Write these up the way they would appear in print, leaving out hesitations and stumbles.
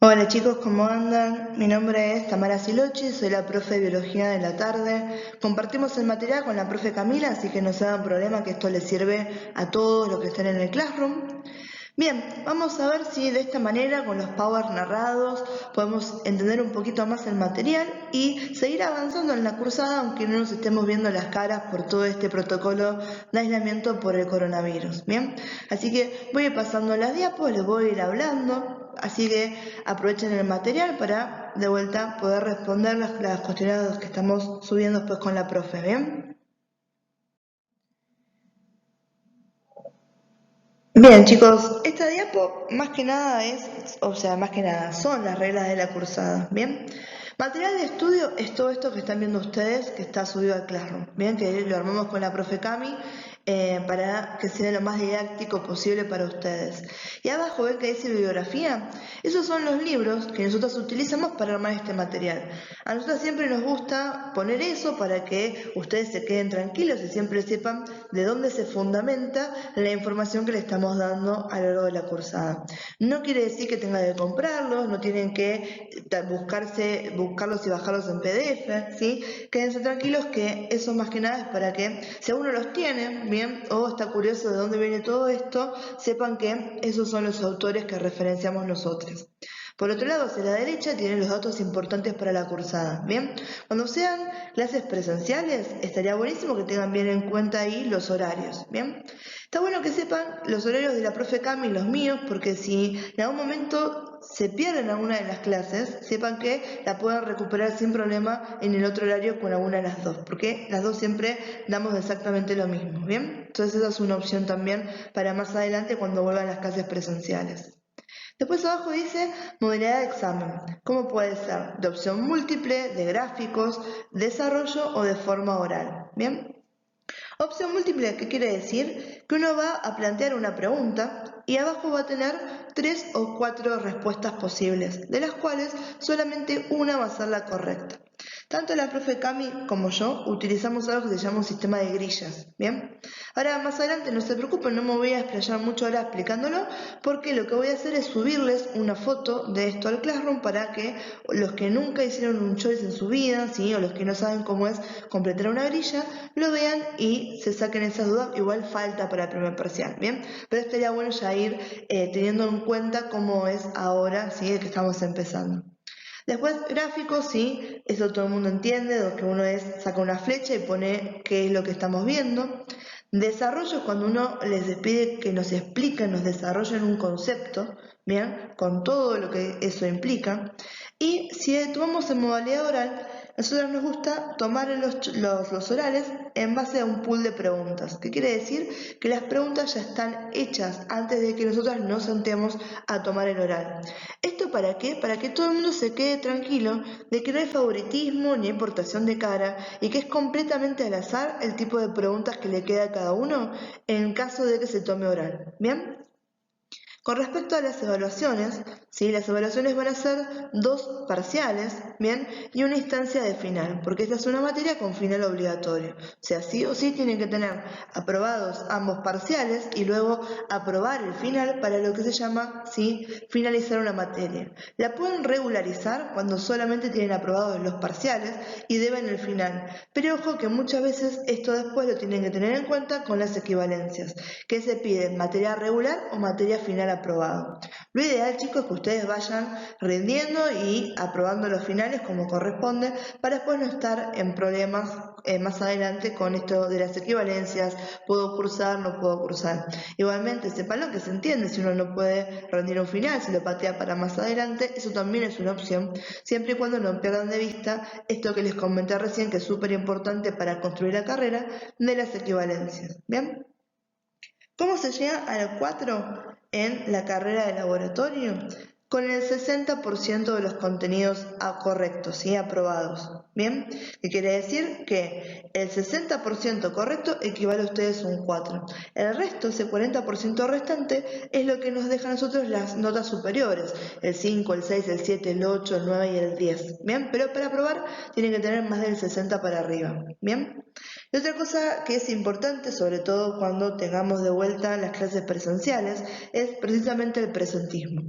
Hola chicos, ¿cómo andan? Mi nombre es Tamara Silochi, soy la profe de Biología de la tarde. Compartimos el material con la profe Camila, así que no se hagan problema que esto les sirve a todos los que estén en el Classroom. Bien, vamos a ver si de esta manera, con los powers narrados, podemos entender un poquito más el material y seguir avanzando en la cursada, aunque no nos estemos viendo las caras por todo este protocolo de aislamiento por el coronavirus. Bien, así que voy a ir pasando las diapos, les voy a ir hablando, así que aprovechen el material para de vuelta poder responder las cuestiones que estamos subiendo después con la profe. Bien. Bien, chicos, esta diapo más que nada más que nada son las reglas de la cursada, ¿bien? Material de estudio es todo esto que están viendo ustedes, que está subido al Classroom, ¿bien? Que lo armamos con la profe Cami para que sea lo más didáctico posible para ustedes. Y abajo, ¿ven que dice bibliografía? Esos son los libros que nosotros utilizamos para armar este material. A nosotros siempre nos gusta poner eso para que ustedes se queden tranquilos y siempre sepan de dónde se fundamenta la información que le estamos dando a lo largo de la cursada. No quiere decir que tengan que comprarlos, no tienen que buscarlos y bajarlos en PDF, ¿sí? Quédense tranquilos que eso más que nada es para que, si uno los tiene, bien, o está curioso de dónde viene todo esto, sepan que esos son los autores que referenciamos nosotros. Por otro lado, hacia la derecha tienen los datos importantes para la cursada, ¿bien? Cuando sean clases presenciales, estaría buenísimo que tengan bien en cuenta ahí los horarios, ¿bien? Está bueno que sepan los horarios de la profe Cami y los míos, porque si en algún momento se pierden alguna de las clases, sepan que la pueden recuperar sin problema en el otro horario con alguna de las dos, porque las dos siempre damos exactamente lo mismo, ¿bien? Entonces esa es una opción también para más adelante cuando vuelvan las clases presenciales. Después abajo dice modalidad de examen. ¿Cómo puede ser? De opción múltiple, de gráficos, desarrollo o de forma oral. ¿Bien? Opción múltiple, ¿qué quiere decir? Que uno va a plantear una pregunta y abajo va a tener 3 o 4 respuestas posibles, de las cuales solamente una va a ser la correcta. Tanto la profe Cami como yo utilizamos algo que se llama un sistema de grillas, ¿bien? Ahora más adelante no se preocupen, no me voy a explayar mucho ahora explicándolo, porque lo que voy a hacer es subirles una foto de esto al Classroom para que los que nunca hicieron un choice en su vida, ¿sí? O los que no saben cómo es completar una grilla, lo vean y se saquen esas dudas. Igual falta para el primer parcial, ¿bien? Pero estaría bueno ya ir teniendo en cuenta cómo es ahora, ¿sí? Que estamos empezando. Después gráficos, sí, eso todo el mundo entiende, lo que uno saca una flecha y pone qué es lo que estamos viendo. Desarrollo es cuando uno les pide que nos expliquen, nos desarrollen un concepto, ¿bien? Con todo lo que eso implica. Y si tomamos en modalidad oral, a nosotros nos gusta tomar los orales en base a un pool de preguntas. ¿Qué quiere decir? Que las preguntas ya están hechas antes de que nosotros nos sentemos a tomar el oral. ¿Esto para qué? Para que todo el mundo se quede tranquilo de que no hay favoritismo ni importación de cara y que es completamente al azar el tipo de preguntas que le queda a cada uno en caso de que se tome oral. ¿Bien? Con respecto a las evaluaciones, ¿sí? Las evaluaciones van a ser 2 parciales, ¿bien? Y una instancia de final, porque esta es una materia con final obligatorio. O sea, sí o sí tienen que tener aprobados ambos parciales y luego aprobar el final para lo que se llama, ¿sí? Finalizar una materia. La pueden regularizar cuando solamente tienen aprobados los parciales y deben el final. Pero ojo que muchas veces esto después lo tienen que tener en cuenta con las equivalencias, que se piden materia regular o materia final aprobado. Lo ideal, chicos, es que ustedes vayan rindiendo y aprobando los finales como corresponde para después no estar en problemas más adelante con esto de las equivalencias, puedo cursar, no puedo cursar. Igualmente, sepanlo que se entiende si uno no puede rendir un final, si lo patea para más adelante, eso también es una opción, siempre y cuando no pierdan de vista esto que les comenté recién, que es súper importante para construir la carrera, de las equivalencias. ¿Bien? ¿Cómo se llega al 4 en la carrera de laboratorio? Con el 60% de los contenidos correctos, ¿sí? Aprobados. ¿Bien? ¿Qué quiere decir? Que el 60% correcto equivale a ustedes a un 4. El resto, ese 40% restante, es lo que nos deja a nosotros las notas superiores. El 5, el 6, el 7, el 8, el 9 y el 10. ¿Bien? Pero para aprobar tienen que tener más del 60 para arriba. ¿Bien? Y otra cosa que es importante, sobre todo cuando tengamos de vuelta las clases presenciales, es precisamente el presentismo.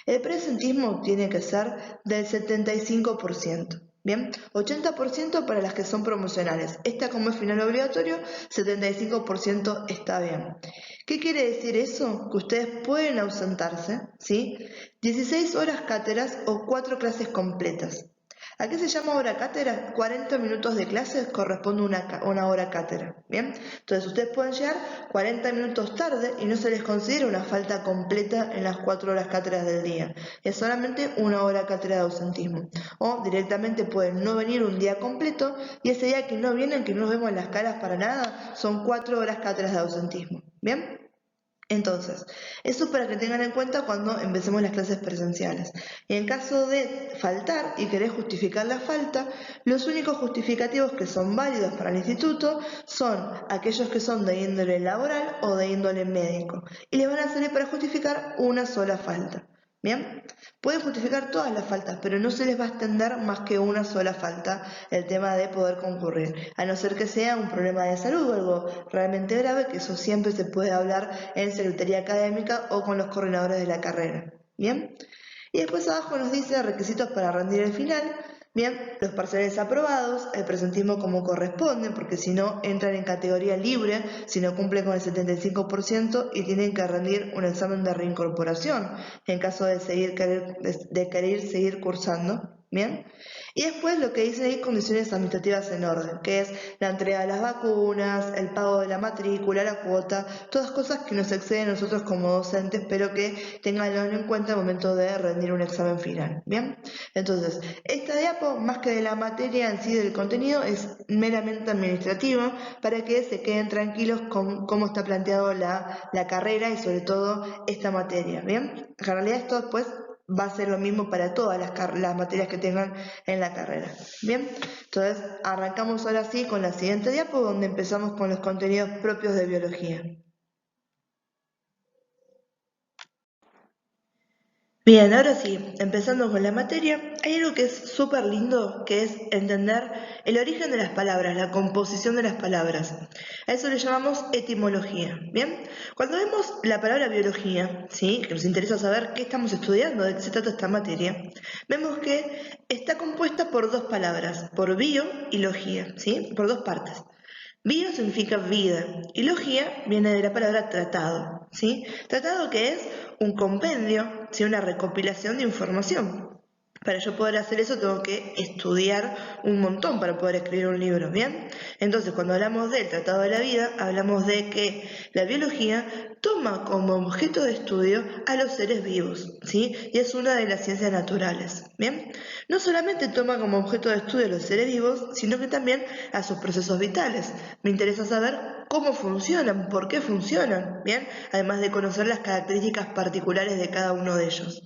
El presentismo tiene que ser del 75%. Bien, 80% para las que son promocionales. Esta como es final obligatorio, 75% está bien. ¿Qué quiere decir eso? Que ustedes pueden ausentarse, ¿sí? 16 horas cátedras o 4 clases completas. ¿A qué se llama hora cátedra? 40 minutos de clases corresponde a una hora cátedra. ¿Bien? Entonces ustedes pueden llegar 40 minutos tarde y no se les considera una falta completa en las 4 horas cátedras del día. Es solamente una hora cátedra de ausentismo. O directamente pueden no venir un día completo y ese día que no vienen, que no nos vemos las caras para nada, son 4 horas cátedras de ausentismo. ¿Bien? Entonces, eso para que tengan en cuenta cuando empecemos las clases presenciales. Y en caso de faltar y querer justificar la falta, los únicos justificativos que son válidos para el instituto son aquellos que son de índole laboral o de índole médico. Y les van a servir para justificar una sola falta. ¿Bien? Pueden justificar todas las faltas, pero no se les va a extender más que una sola falta el tema de poder concurrir, a no ser que sea un problema de salud o algo realmente grave, que eso siempre se puede hablar en secretaría académica o con los coordinadores de la carrera. ¿Bien? Y después abajo nos dice requisitos para rendir el final. Bien, los parciales aprobados, el presentismo como corresponde, porque si no entran en categoría libre, si no cumplen con el 75% y tienen que rendir un examen de reincorporación en caso de querer seguir cursando. Bien, y después lo que dice ahí, condiciones administrativas en orden, que es la entrega de las vacunas, el pago de la matrícula, la cuota, todas cosas que nos exceden a nosotros como docentes, pero que tenganlo en cuenta al momento de rendir un examen final. Bien, entonces, esta diapo, más que de la materia en sí del contenido, es meramente administrativa para que se queden tranquilos con cómo está planteado la carrera y sobre todo esta materia. Bien, en realidad esto después va a ser lo mismo para todas las materias que tengan en la carrera. Bien, entonces arrancamos ahora sí con la siguiente diapo, donde empezamos con los contenidos propios de biología. Bien, ahora sí, empezando con la materia, hay algo que es súper lindo, que es entender el origen de las palabras, la composición de las palabras. A eso le llamamos etimología. Bien, cuando vemos la palabra biología, ¿sí? Que nos interesa saber qué estamos estudiando, de qué se trata esta materia, vemos que está compuesta por dos palabras, por bio y logía, ¿sí? Por dos partes. Bio significa vida y logía viene de la palabra tratado, ¿sí? Tratado que es un compendio, ¿sí? Una recopilación de información. Para yo poder hacer eso tengo que estudiar un montón para poder escribir un libro, ¿bien? Entonces, cuando hablamos del Tratado de la Vida, hablamos de que la biología toma como objeto de estudio a los seres vivos, ¿sí? Y es una de las ciencias naturales, ¿bien? No solamente toma como objeto de estudio a los seres vivos, sino que también a sus procesos vitales. Me interesa saber cómo funcionan, por qué funcionan, ¿bien? Además de conocer las características particulares de cada uno de ellos.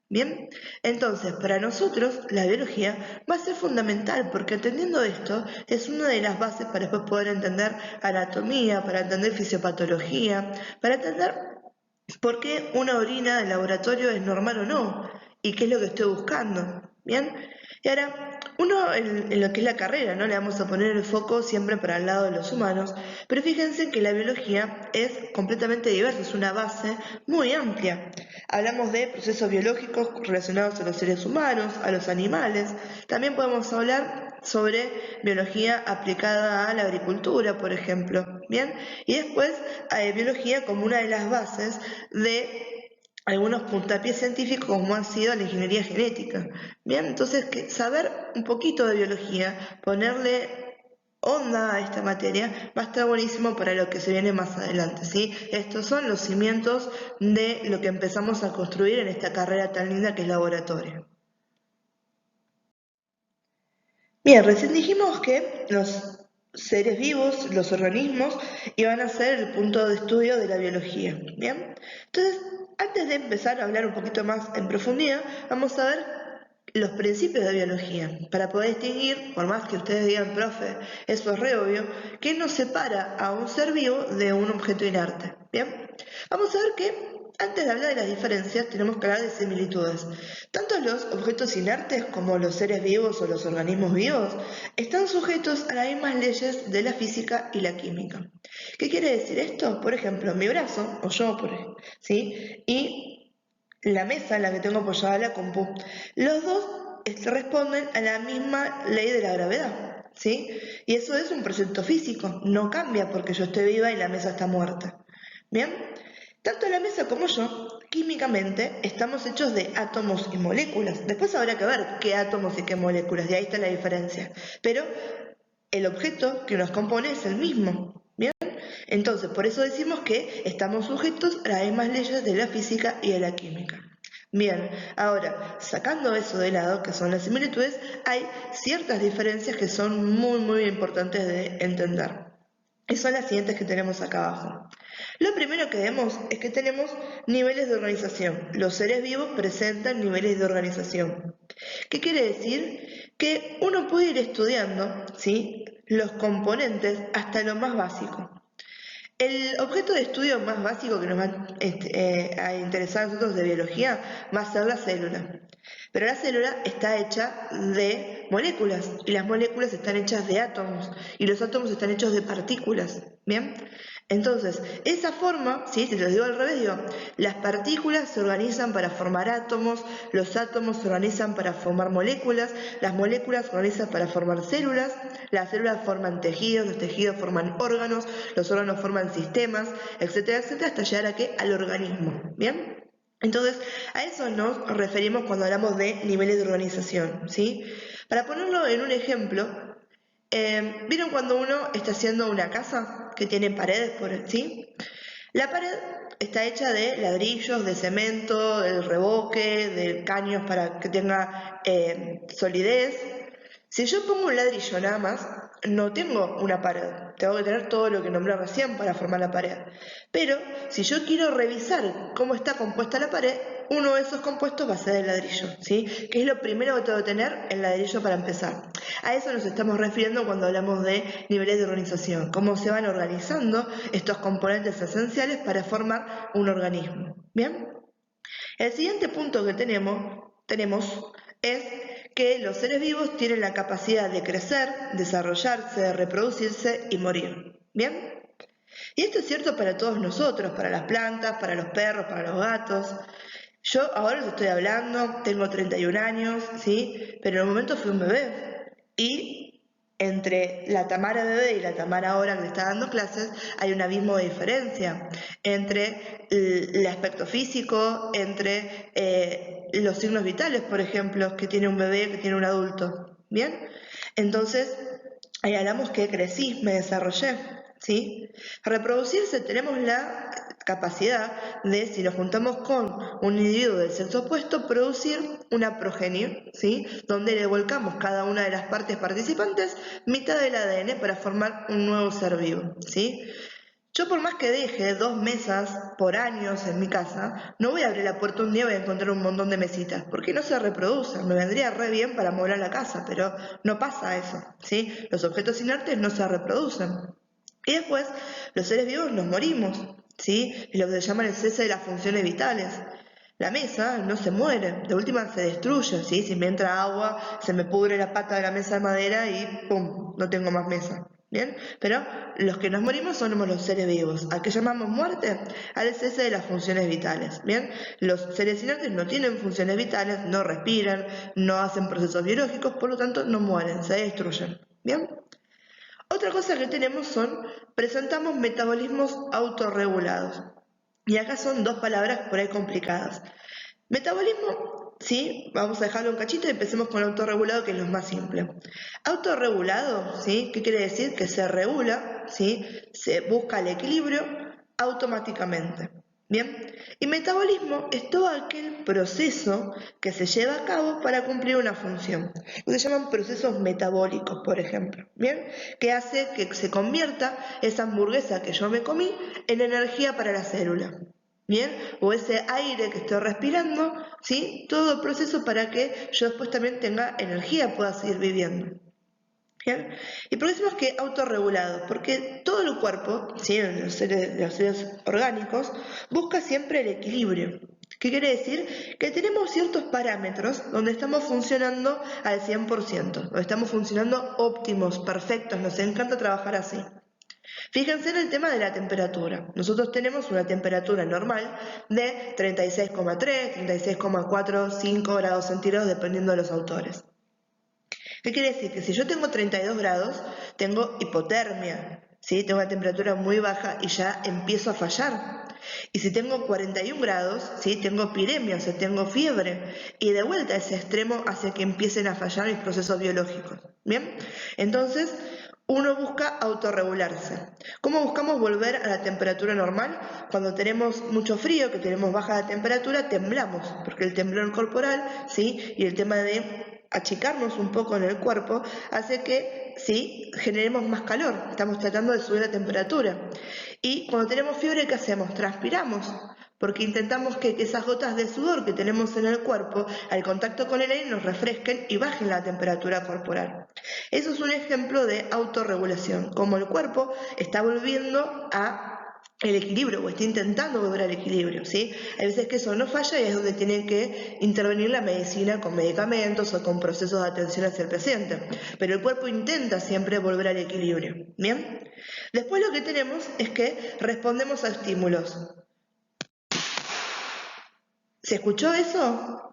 Bien, entonces para nosotros la biología va a ser fundamental porque entendiendo esto es una de las bases para después poder entender anatomía, para entender fisiopatología, para entender por qué una orina del laboratorio es normal o no y qué es lo que estoy buscando. Bien, y ahora uno en lo que es la carrera, ¿no? Le vamos a poner el foco siempre para el lado de los humanos, pero fíjense que la biología es completamente diversa, es una base muy amplia. Hablamos de procesos biológicos relacionados a los seres humanos, a los animales. También podemos hablar sobre biología aplicada a la agricultura, por ejemplo. Bien, y después biología como una de las bases de algunos puntapiés científicos como han sido la ingeniería genética. Bien, entonces saber un poquito de biología, ponerle onda a esta materia, va a estar buenísimo para lo que se viene más adelante, ¿sí? Estos son los cimientos de lo que empezamos a construir en esta carrera tan linda que es laboratorio. Bien, recién dijimos que los seres vivos, los organismos, iban a ser el punto de estudio de la biología. Bien, entonces, antes de empezar a hablar un poquito más en profundidad, vamos a ver los principios de biología, para poder distinguir, por más que ustedes digan, profe, eso es re obvio, qué nos separa a un ser vivo de un objeto inerte. Bien, vamos a ver que antes de hablar de las diferencias, tenemos que hablar de similitudes. Tanto los objetos inertes como los seres vivos o los organismos vivos están sujetos a las mismas leyes de la física y la química. ¿Qué quiere decir esto? Por ejemplo, mi brazo, o yo, ¿sí? Y la mesa en la que tengo apoyada la compu, los dos responden a la misma ley de la gravedad, ¿sí? Y eso es un precepto físico, no cambia porque yo esté viva y la mesa está muerta. ¿Bien? Tanto la mesa como yo, químicamente, estamos hechos de átomos y moléculas. Después habrá que ver qué átomos y qué moléculas, y ahí está la diferencia. Pero el objeto que nos compone es el mismo. ¿Bien? Entonces, por eso decimos que estamos sujetos a las mismas leyes de la física y de la química. Bien, ahora, sacando eso de lado, que son las similitudes, hay ciertas diferencias que son muy importantes de entender. Y son las siguientes que tenemos acá abajo. Lo primero que vemos es que tenemos niveles de organización. Los seres vivos presentan niveles de organización. ¿Qué quiere decir? Que uno puede ir estudiando, ¿sí?, los componentes hasta lo más básico. El objeto de estudio más básico que nos va a interesar a nosotros de biología va a ser la célula. Pero la célula está hecha de moléculas y las moléculas están hechas de átomos y los átomos están hechos de partículas. ¿Bien? Entonces, esa forma, ¿sí?, si te lo digo al revés, digo, las partículas se organizan para formar átomos, los átomos se organizan para formar moléculas, las moléculas se organizan para formar células, las células forman tejidos, los tejidos forman órganos, los órganos forman sistemas, etcétera, etcétera, hasta llegar a ¿qué? Al organismo. ¿Bien? Entonces, a eso nos referimos cuando hablamos de niveles de organización, ¿sí? Para ponerlo en un ejemplo, ¿vieron cuando uno está haciendo una casa que tiene paredes, ¿sí? La pared está hecha de ladrillos, de cemento, del revoque, de caños para que tenga solidez. Si yo pongo un ladrillo nada más, no tengo una pared, tengo que tener todo lo que nombré recién para formar la pared. Pero si yo quiero revisar cómo está compuesta la pared, uno de esos compuestos va a ser el ladrillo, ¿sí? Que es lo primero que tengo que tener, el ladrillo para empezar. A eso nos estamos refiriendo cuando hablamos de niveles de organización, cómo se van organizando estos componentes esenciales para formar un organismo. ¿Bien? El siguiente punto que tenemos es que los seres vivos tienen la capacidad de crecer, desarrollarse, de reproducirse y morir. ¿Bien? Y esto es cierto para todos nosotros, para las plantas, para los perros, para los gatos. Yo ahora les estoy hablando, tengo 31 años, ¿sí? Pero en un momento fui un bebé. Y entre la Tamara bebé y la Tamara ahora que le está dando clases, hay un abismo de diferencia entre el aspecto físico, entre los signos vitales, por ejemplo, que tiene un bebé, que tiene un adulto. ¿Bien? Entonces, ahí hablamos que crecí, me desarrollé, ¿sí? Reproducirse tenemos la capacidad de, si nos juntamos con un individuo del sexo opuesto, producir una progenie, ¿sí?, donde le volcamos cada una de las partes participantes mitad del ADN para formar un nuevo ser vivo, ¿sí? Yo por más que deje 2 mesas por años en mi casa, no voy a abrir la puerta un día y voy a encontrar un montón de mesitas, porque no se reproducen. Me vendría re bien para mover la casa, pero no pasa eso, ¿sí? Los objetos inertes no se reproducen. Y después, los seres vivos nos morimos, ¿sí? Es lo que se llama el cese de las funciones vitales. La mesa no se muere, de última se destruye, ¿sí? Si me entra agua, se me pudre la pata de la mesa de madera y ¡pum!, no tengo más mesa. ¿Bien? Pero los que nos morimos somos los seres vivos. ¿A qué llamamos muerte? Al cese de las funciones vitales. ¿Bien? Los seres inertes no tienen funciones vitales, no respiran, no hacen procesos biológicos, por lo tanto no mueren, se destruyen. ¿Bien? Otra cosa que tenemos presentamos metabolismos autorregulados. Y acá son 2 palabras por ahí complicadas. Metabolismo, sí, vamos a dejarlo un cachito y empecemos con autorregulado, que es lo más simple. Autorregulado, ¿sí? ¿Qué quiere decir? Que se regula, ¿sí? Se busca el equilibrio automáticamente. ¿Bien? Y metabolismo es todo aquel proceso que se lleva a cabo para cumplir una función. Se llaman procesos metabólicos, por ejemplo. ¿Bien? Que hace que se convierta esa hamburguesa que yo me comí en energía para la célula. ¿Bien? O ese aire que estoy respirando, ¿sí? Todo el proceso para que yo después también tenga energía, pueda seguir viviendo. ¿Bien? ¿Y por qué decimos que autorregulado? Porque todo el cuerpo, ¿sí? Los seres orgánicos, busca siempre el equilibrio. ¿Qué quiere decir? Que tenemos ciertos parámetros donde estamos funcionando al 100%, donde estamos funcionando óptimos, perfectos, nos encanta trabajar así. Fíjense en el tema de la temperatura. Nosotros tenemos una temperatura normal de 36,3, 36,45 grados centígrados dependiendo de los autores. ¿Qué quiere decir? Que si yo tengo 32 grados, tengo hipotermia, ¿sí? Tengo una temperatura muy baja y ya empiezo a fallar. Y si tengo 41 grados, ¿sí? Tengo piremia, o sea, tengo fiebre. Y de vuelta ese extremo hace que empiecen a fallar mis procesos biológicos. ¿Bien? Entonces, uno busca autorregularse. ¿Cómo buscamos volver a la temperatura normal? Cuando tenemos mucho frío, que tenemos baja temperatura, temblamos, porque el temblor corporal, ¿sí? Y el tema de achicarnos un poco en el cuerpo hace que, ¿sí? Generemos más calor. Estamos tratando de subir la temperatura. Y cuando tenemos fiebre, ¿qué hacemos? Transpiramos, porque intentamos que esas gotas de sudor que tenemos en el cuerpo, al contacto con el aire, nos refresquen y bajen la temperatura corporal. Eso es un ejemplo de autorregulación, como el cuerpo está volviendo a el equilibrio o está intentando volver al equilibrio, ¿sí? Hay veces que eso no falla y es donde tiene que intervenir la medicina con medicamentos o con procesos de atención hacia el paciente. Pero el cuerpo intenta siempre volver al equilibrio, ¿bien? Después lo que tenemos es que respondemos a estímulos. ¿Se escuchó eso?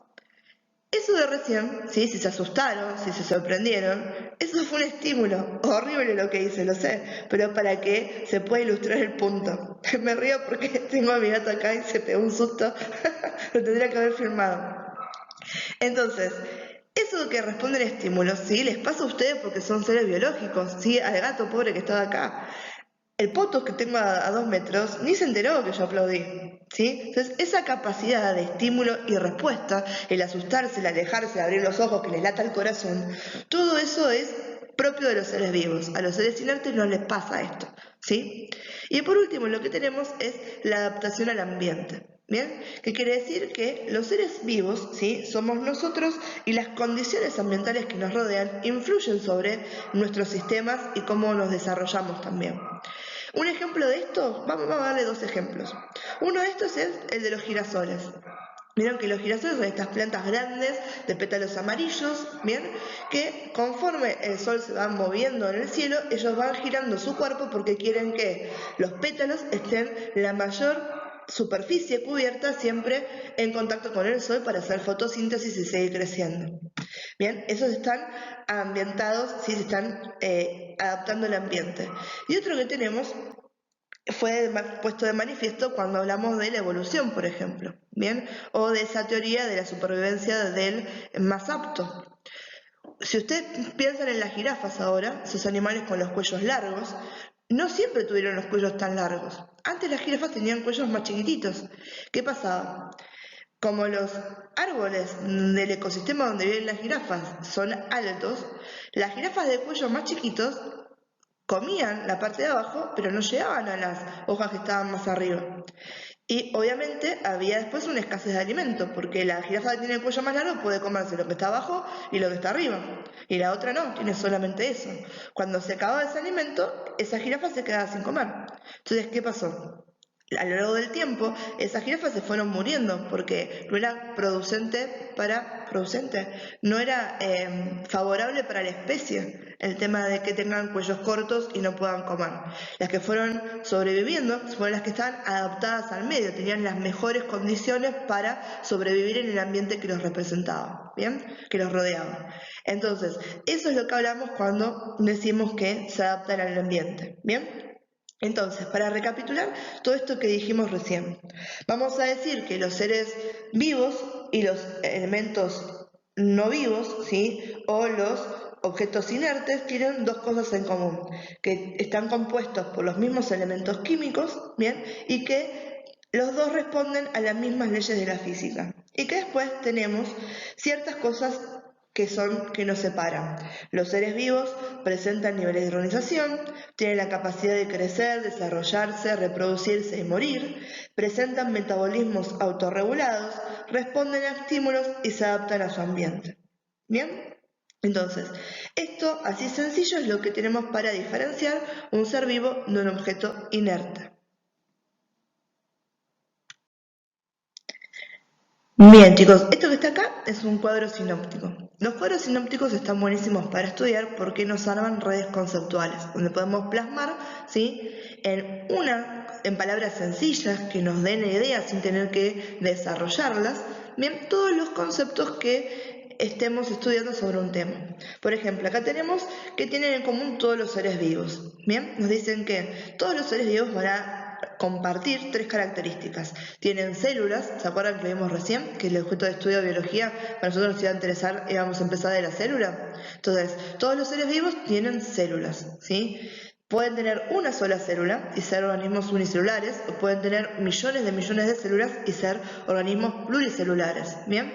Eso de recién, ¿sí? Si se asustaron, si se sorprendieron, eso fue un estímulo. Horrible lo que hice, lo sé, pero para que se pueda ilustrar el punto. Me río porque tengo a mi gato acá y se pegó un susto, lo tendría que haber filmado. Entonces, eso que responden estímulos, ¿sí? Les pasa a ustedes porque son seres biológicos, ¿sí? Al gato pobre que estaba acá. El poto que tengo a 2 metros ni se enteró que yo aplaudí, ¿sí? Entonces, esa capacidad de estímulo y respuesta, el asustarse, el alejarse, el abrir los ojos, que les lata el corazón, todo eso es propio de los seres vivos. A los seres inertes no les pasa esto, ¿sí? Y por último, lo que tenemos es la adaptación al ambiente. ¿Bien? Que quiere decir que los seres vivos, ¿sí? Somos nosotros y las condiciones ambientales que nos rodean influyen sobre nuestros sistemas y cómo nos desarrollamos también. Un ejemplo de esto, vamos a darle 2 ejemplos. Uno de estos es el de los girasoles. Vieron que los girasoles son estas plantas grandes de pétalos amarillos, ¿bien? Que conforme el sol se va moviendo en el cielo, ellos van girando su cuerpo porque quieren que los pétalos estén la mayor superficie cubierta siempre en contacto con el sol para hacer fotosíntesis y seguir creciendo. Bien, esos están ambientados, sí, se están adaptando al ambiente. Y otro que tenemos fue puesto de manifiesto cuando hablamos de la evolución, por ejemplo, ¿bien? O de esa teoría de la supervivencia del más apto. Si ustedes piensan en las jirafas ahora, esos animales con los cuellos largos, no siempre tuvieron los cuellos tan largos. Antes las jirafas tenían cuellos más chiquititos. ¿Qué pasaba? Como los árboles del ecosistema donde viven las jirafas son altos, las jirafas de cuello más chiquitos comían la parte de abajo, pero no llegaban a las hojas que estaban más arriba. Y obviamente había después una escasez de alimento, porque la jirafa que tiene el cuello más largo puede comerse lo que está abajo y lo que está arriba. Y la otra no, tiene solamente eso. Cuando se acababa ese alimento, esa jirafa se quedaba sin comer. Entonces, ¿qué pasó? A lo largo del tiempo, esas jirafas se fueron muriendo porque no era no era favorable para la especie el tema de que tengan cuellos cortos y no puedan comer. Las que fueron sobreviviendo fueron las que estaban adaptadas al medio, tenían las mejores condiciones para sobrevivir en el ambiente que los representaba, ¿bien? Que los rodeaba. Entonces, eso es lo que hablamos cuando decimos que se adaptan al ambiente, ¿bien? Entonces, para recapitular todo esto que dijimos recién, vamos a decir que los seres vivos y los elementos no vivos, ¿sí? O los objetos inertes tienen 2 cosas en común, que están compuestos por los mismos elementos químicos, ¿bien? Y que los 2 responden a las mismas leyes de la física. Y que después tenemos ciertas cosas que nos separan. Los seres vivos presentan niveles de organización, tienen la capacidad de crecer, desarrollarse, reproducirse y morir, presentan metabolismos autorregulados, responden a estímulos y se adaptan a su ambiente. ¿Bien? Entonces, esto así sencillo es lo que tenemos para diferenciar un ser vivo de un objeto inerte. Bien, chicos, esto que está acá es un cuadro sinóptico. Los cuadros sinópticos están buenísimos para estudiar porque nos arman redes conceptuales, donde podemos plasmar, ¿sí?, en palabras sencillas que nos den ideas sin tener que desarrollarlas, bien, todos los conceptos que estemos estudiando sobre un tema. Por ejemplo, acá tenemos que tienen en común todos los seres vivos. Bien, nos dicen que todos los seres vivos van a compartir tres características. Tienen células, ¿se acuerdan que lo vimos recién? Que el objeto de estudio de biología para nosotros nos iba a interesar, íbamos a empezar de la célula. Entonces, todos los seres vivos tienen células, ¿sí? Pueden tener una sola célula y ser organismos unicelulares, o pueden tener millones de células y ser organismos pluricelulares, ¿bien?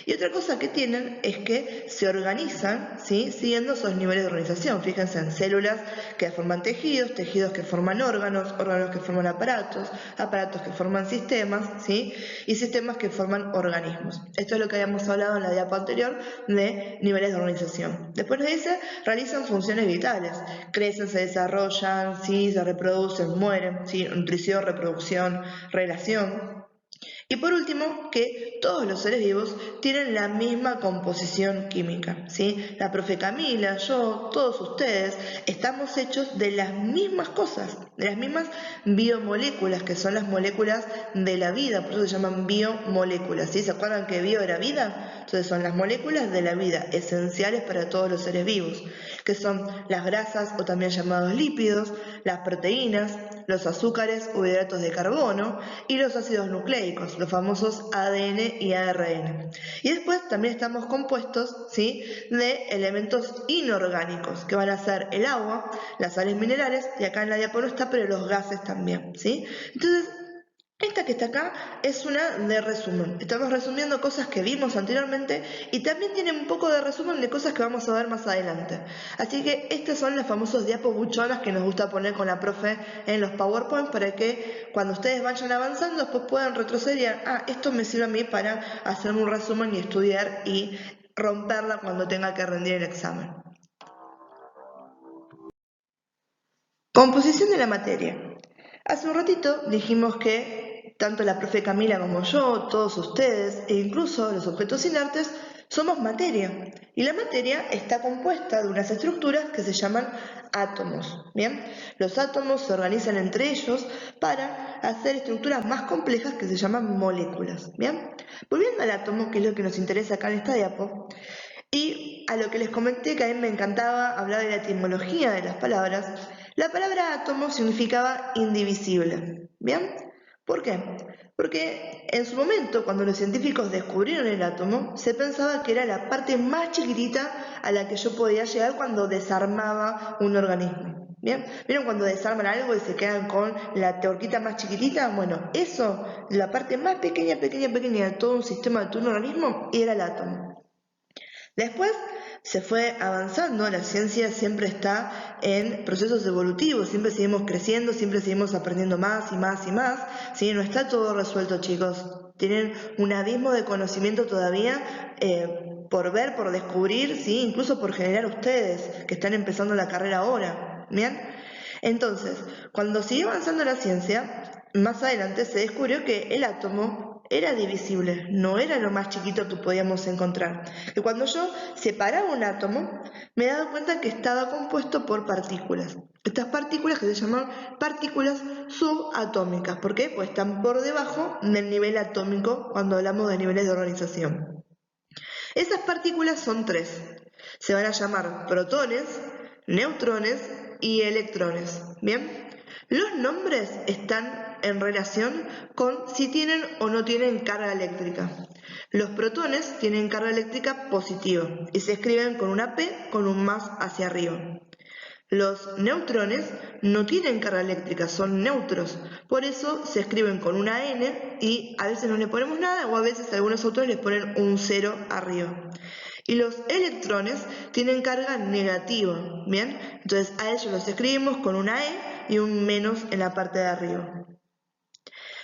Y otra cosa que tienen es que se organizan, ¿sí?, siguiendo esos niveles de organización. Fíjense en células que forman tejidos, tejidos que forman órganos, órganos que forman aparatos, aparatos que forman sistemas, ¿sí?, y sistemas que forman organismos. Esto es lo que habíamos hablado en la diapo anterior de niveles de organización. Después nos dice, realizan funciones vitales, crecen, se desarrollan, ¿sí?, se reproducen, mueren, ¿sí?, nutrición, reproducción, relación. Y por último, que todos los seres vivos tienen la misma composición química, ¿sí? La profe Camila, yo, todos ustedes, estamos hechos de las mismas cosas, de las mismas biomoléculas, que son las moléculas de la vida, por eso se llaman biomoléculas, ¿sí? ¿Se acuerdan que bio era vida? Entonces son las moléculas de la vida, esenciales para todos los seres vivos, que son las grasas o también llamados lípidos, las proteínas, los azúcares o hidratos de carbono y los ácidos nucleicos, los famosos ADN y ARN. Y después también estamos compuestos, ¿sí?, de elementos inorgánicos, que van a ser el agua, las sales minerales, y acá en la diapo no está, pero los gases también, ¿sí? Entonces, esta que está acá es una de resumen. Estamos resumiendo cosas que vimos anteriormente y también tiene un poco de resumen de cosas que vamos a ver más adelante. Así que estas son las famosas diapos buchonas que nos gusta poner con la profe en los PowerPoint para que cuando ustedes vayan avanzando después puedan retroceder y esto me sirve a mí para hacerme un resumen y estudiar y romperla cuando tenga que rendir el examen. Composición de la materia. Hace un ratito dijimos que tanto la profe Camila como yo, todos ustedes e incluso los objetos inertes somos materia. Y la materia está compuesta de unas estructuras que se llaman átomos. ¿Bien? Los átomos se organizan entre ellos para hacer estructuras más complejas que se llaman moléculas. ¿Bien? Volviendo al átomo, que es lo que nos interesa acá en esta diapo, y a lo que les comenté que a mí me encantaba hablar de la etimología de las palabras, la palabra átomo significaba indivisible. ¿Bien? ¿Por qué? Porque en su momento, cuando los científicos descubrieron el átomo, se pensaba que era la parte más chiquitita a la que yo podía llegar cuando desarmaba un organismo. ¿Bien? ¿Vieron cuando desarman algo y se quedan con la torquita más chiquitita? Bueno, eso, la parte más pequeña de todo un sistema, de todo un organismo, era el átomo. Después se fue avanzando, la ciencia siempre está en procesos evolutivos, siempre seguimos creciendo, siempre seguimos aprendiendo más y más y más, ¿sí? No está todo resuelto, chicos. Tienen un abismo de conocimiento todavía por ver, por descubrir, ¿sí? Incluso por generar ustedes, que están empezando la carrera ahora, ¿bien? Entonces, cuando siguió avanzando la ciencia, más adelante se descubrió que el átomo era divisible, no era lo más chiquito que podíamos encontrar. Que cuando yo separaba un átomo, me daba cuenta que estaba compuesto por partículas. Estas partículas que se llaman partículas subatómicas. ¿Por qué? Pues están por debajo del nivel atómico cuando hablamos de niveles de organización. Esas partículas son tres. Se van a llamar protones, neutrones y electrones. ¿Bien? Los nombres están en relación con si tienen o no tienen carga eléctrica. Los protones tienen carga eléctrica positiva y se escriben con una P con un más hacia arriba. Los neutrones no tienen carga eléctrica, son neutros, por eso se escriben con una N y a veces no le ponemos nada o a veces algunos autores les ponen un 0 arriba. Y los electrones tienen carga negativa, ¿bien? Entonces a ellos los escribimos con una E y un menos en la parte de arriba.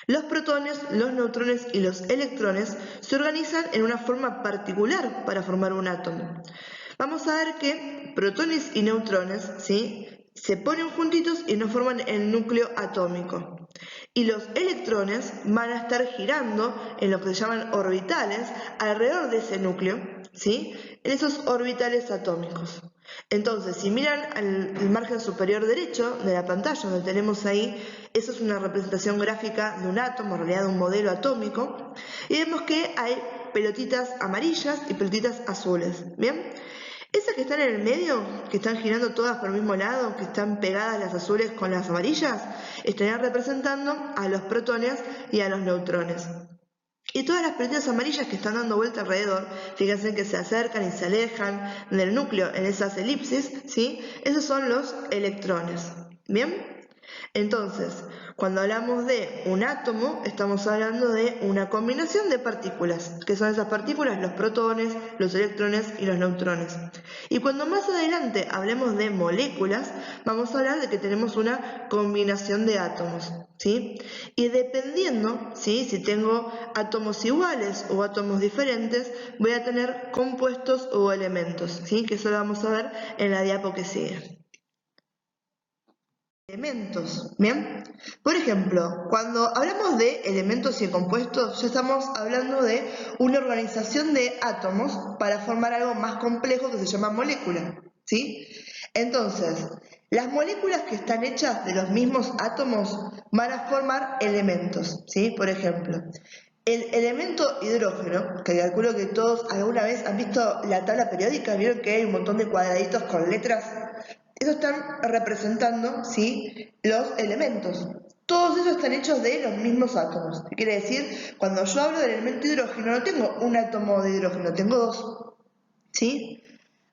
Los protones, los neutrones y los electrones se organizan en una forma particular para formar un átomo. vamos a ver que protones y neutrones, ¿sí?, se ponen juntitos y no forman el núcleo atómico. Y los electrones van a estar girando en lo que se llaman orbitales alrededor de ese núcleo, ¿sí?, en esos orbitales atómicos. Entonces, si miran al margen superior derecho de la pantalla, donde tenemos ahí, eso es una representación gráfica de un átomo, en realidad de un modelo atómico, y vemos que hay pelotitas amarillas y pelotitas azules, ¿bien? Esas que están en el medio, que están girando todas por el mismo lado, que están pegadas las azules con las amarillas, estarían representando a los protones y a los neutrones. Y todas las pelotitas amarillas que están dando vuelta alrededor, fíjense que se acercan y se alejan del núcleo en esas elipsis, ¿sí?, esos son los electrones. ¿Bien? Entonces, cuando hablamos de un átomo, estamos hablando de una combinación de partículas. ¿Qué son esas partículas? Los protones, los electrones y los neutrones. Y cuando más adelante hablemos de moléculas, vamos a hablar de que tenemos una combinación de átomos, ¿sí? Y dependiendo, ¿sí?, si tengo átomos iguales o átomos diferentes, voy a tener compuestos o elementos, ¿sí?, que eso lo vamos a ver en la diapo que sigue. Elementos, ¿bien? Por ejemplo, cuando hablamos de elementos y compuestos, ya estamos hablando de una organización de átomos para formar algo más complejo que se llama molécula, ¿sí? Entonces, las moléculas que están hechas de los mismos átomos van a formar elementos, ¿sí? Por ejemplo, el elemento hidrógeno, que calculo que todos alguna vez han visto la tabla periódica, vieron que hay un montón de cuadraditos con letras. Esos están representando, ¿sí?, los elementos. Todos esos están hechos de los mismos átomos. ¿Qué quiere decir? Cuando yo hablo del elemento hidrógeno, no tengo un átomo de hidrógeno, tengo dos, ¿sí?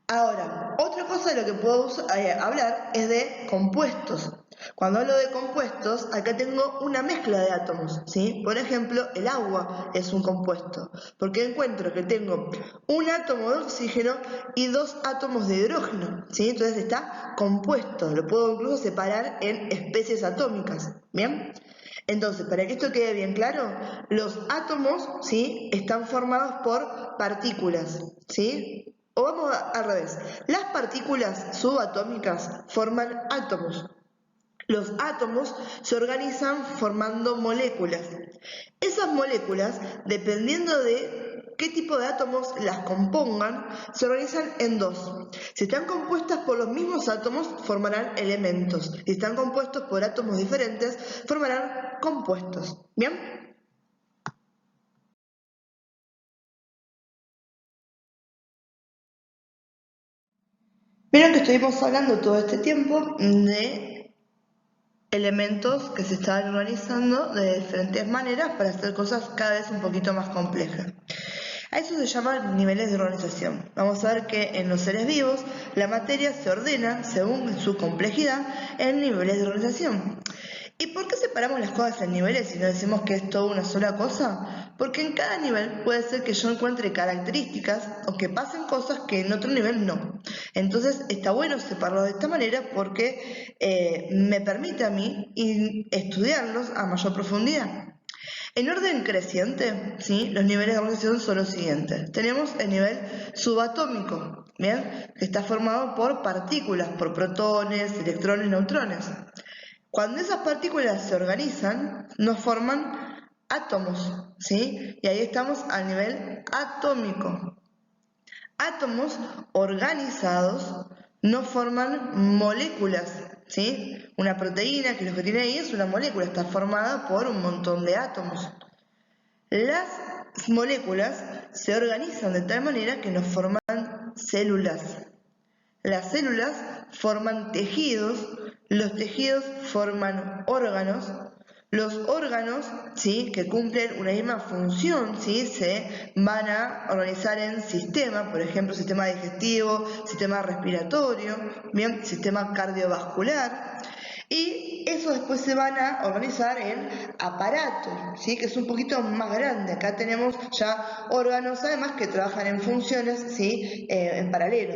Ahora, otra cosa de lo que puedo hablar es de compuestos. Cuando hablo de compuestos, acá tengo una mezcla de átomos, ¿sí? Por ejemplo, el agua es un compuesto, porque encuentro que tengo un átomo de oxígeno y dos átomos de hidrógeno, ¿sí? Entonces está compuesto, lo puedo incluso separar en especies atómicas, ¿bien? Entonces, para que esto quede bien claro, los átomos, ¿sí?, están formados por partículas, ¿sí? O vamos al revés, las partículas subatómicas forman átomos. Los átomos se organizan formando moléculas. Esas moléculas, dependiendo de qué tipo de átomos las compongan, se organizan en dos. Si están compuestas por los mismos átomos, formarán elementos. Si están compuestos por átomos diferentes, formarán compuestos. ¿Bien? Vieron que estuvimos hablando todo este tiempo de elementos que se estaban organizando de diferentes maneras para hacer cosas cada vez un poquito más complejas. A eso se llaman niveles de organización. Vamos a ver que en los seres vivos la materia se ordena según su complejidad en niveles de organización. ¿Y por qué separamos las cosas en niveles y no decimos que es toda una sola cosa? Porque en cada nivel puede ser que yo encuentre características o que pasen cosas que en otro nivel no. Entonces está bueno separarlos de esta manera porque me permite a mí estudiarlos a mayor profundidad. En orden creciente, ¿sí?, los niveles de organización son los siguientes. Tenemos el nivel subatómico, ¿bien?, que está formado por partículas, por protones, electrones, neutrones. Cuando esas partículas se organizan, nos forman átomos, ¿sí? Y ahí estamos al nivel atómico. Átomos organizados no forman moléculas, ¿sí? Una proteína, que es lo que tiene ahí, es una molécula, está formada por un montón de átomos. Las moléculas se organizan de tal manera que nos forman células. Las células forman tejidos, los tejidos forman órganos, los órganos, ¿sí?, que cumplen una misma función, ¿sí?, se van a organizar en sistemas, por ejemplo, sistema digestivo, sistema respiratorio, bien, sistema cardiovascular, y eso después se van a organizar en aparatos, ¿sí? Que es un poquito más grande. Acá tenemos ya órganos además que trabajan en funciones, ¿sí? En paralelo.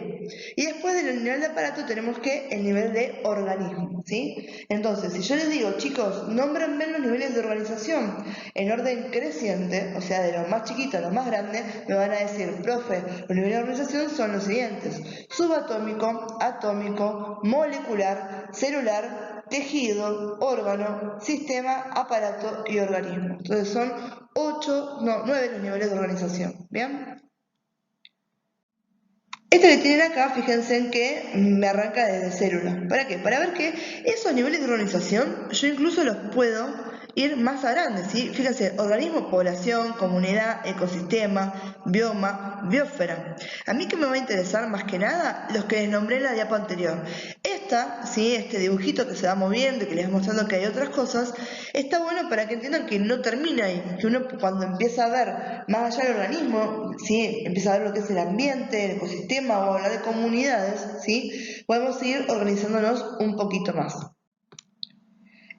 Y después del nivel de aparato tenemos que el nivel de organismo, ¿sí? Entonces, si yo les digo, chicos, nómbrenme los niveles de organización en orden creciente, o sea, de lo más chiquito a lo más grande, me van a decir, profe, los niveles de organización son los siguientes: subatómico, atómico, molecular, celular, tejido, órgano, sistema, aparato y organismo. Entonces son 9 los niveles de organización, ¿bien? Esto que tienen acá, fíjense en que me arranca desde célula. ¿Para qué? Para ver que esos niveles de organización yo incluso los puedo ir más a grandes, ¿sí? Fíjense, organismo, población, comunidad, ecosistema, bioma, biosfera. A mí que me va a interesar más que nada los que les nombré en la diapo anterior. ¿Sí? Este dibujito que se va moviendo y que les va mostrando que hay otras cosas, está bueno para que entiendan que no termina ahí, que uno cuando empieza a ver más allá del organismo, ¿sí? Empieza a ver lo que es el ambiente, el ecosistema o hablar de comunidades, ¿sí? Podemos ir organizándonos un poquito más.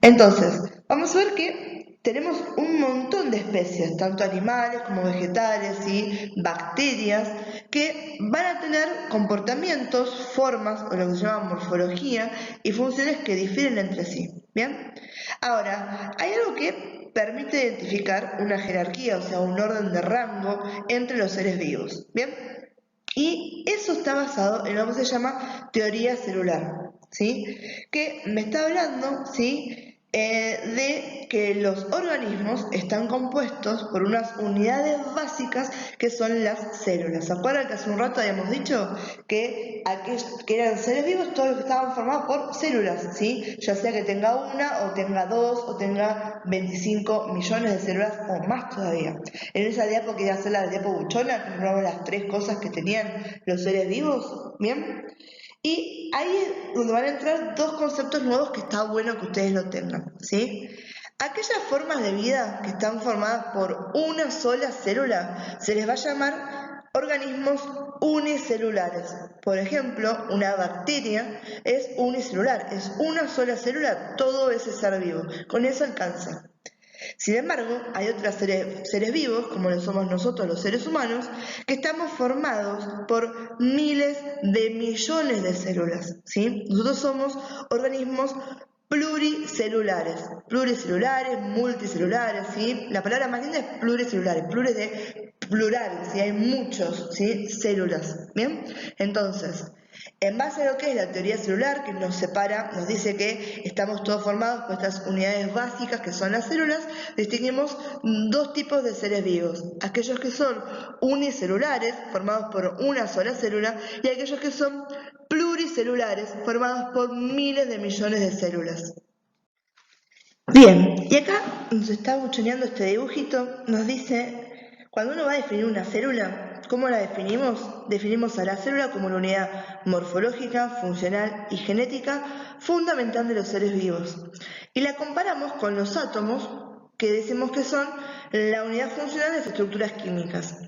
Entonces, vamos a ver que tenemos un montón de especies, tanto animales como vegetales y bacterias, que van a tener comportamientos, formas, o lo que se llama morfología, y funciones que difieren entre sí. ¿Bien? Ahora, hay algo que permite identificar una jerarquía, o sea, un orden de rango entre los seres vivos. ¿Bien? Y eso está basado en lo que se llama teoría celular, ¿sí? Que me está hablando, ¿sí? De que los organismos están compuestos por unas unidades básicas que son las células. ¿Se acuerdan que hace un rato habíamos dicho que aquellos que eran seres vivos, todos los que estaban formados por células, ¿sí? Ya sea que tenga una, o tenga dos, o tenga 25 millones de células, o más todavía. En esa diapo quería hacer la diapo buchona, que nombramos las 3 cosas que tenían los seres vivos, ¿bien? Y ahí es donde van a entrar 2 conceptos nuevos que está bueno que ustedes lo tengan, ¿sí? Aquellas formas de vida que están formadas por una sola célula se les va a llamar organismos unicelulares. Por ejemplo, una bacteria es unicelular, es una sola célula, todo ese ser vivo. Con eso alcanza. Sin embargo, hay otros seres vivos, como lo somos nosotros los seres humanos, que estamos formados por miles de millones de células, ¿sí? Nosotros somos organismos pluricelulares, multicelulares, ¿sí? La palabra más linda es pluricelulares, pluris de plural, ¿sí? Hay muchos, ¿sí? Células, ¿bien? Entonces, en base a lo que es la teoría celular, que nos separa, nos dice que estamos todos formados por estas unidades básicas que son las células, distinguimos 2 tipos de seres vivos: aquellos que son unicelulares, formados por una sola célula, y aquellos que son pluricelulares, formados por miles de millones de células. Bien, y acá nos está buchoneando este dibujito, nos dice, cuando uno va a definir una célula, ¿cómo la definimos? Definimos a la célula como una unidad morfológica, funcional y genética fundamental de los seres vivos. Y la comparamos con los átomos, que decimos que son la unidad funcional de las estructuras químicas.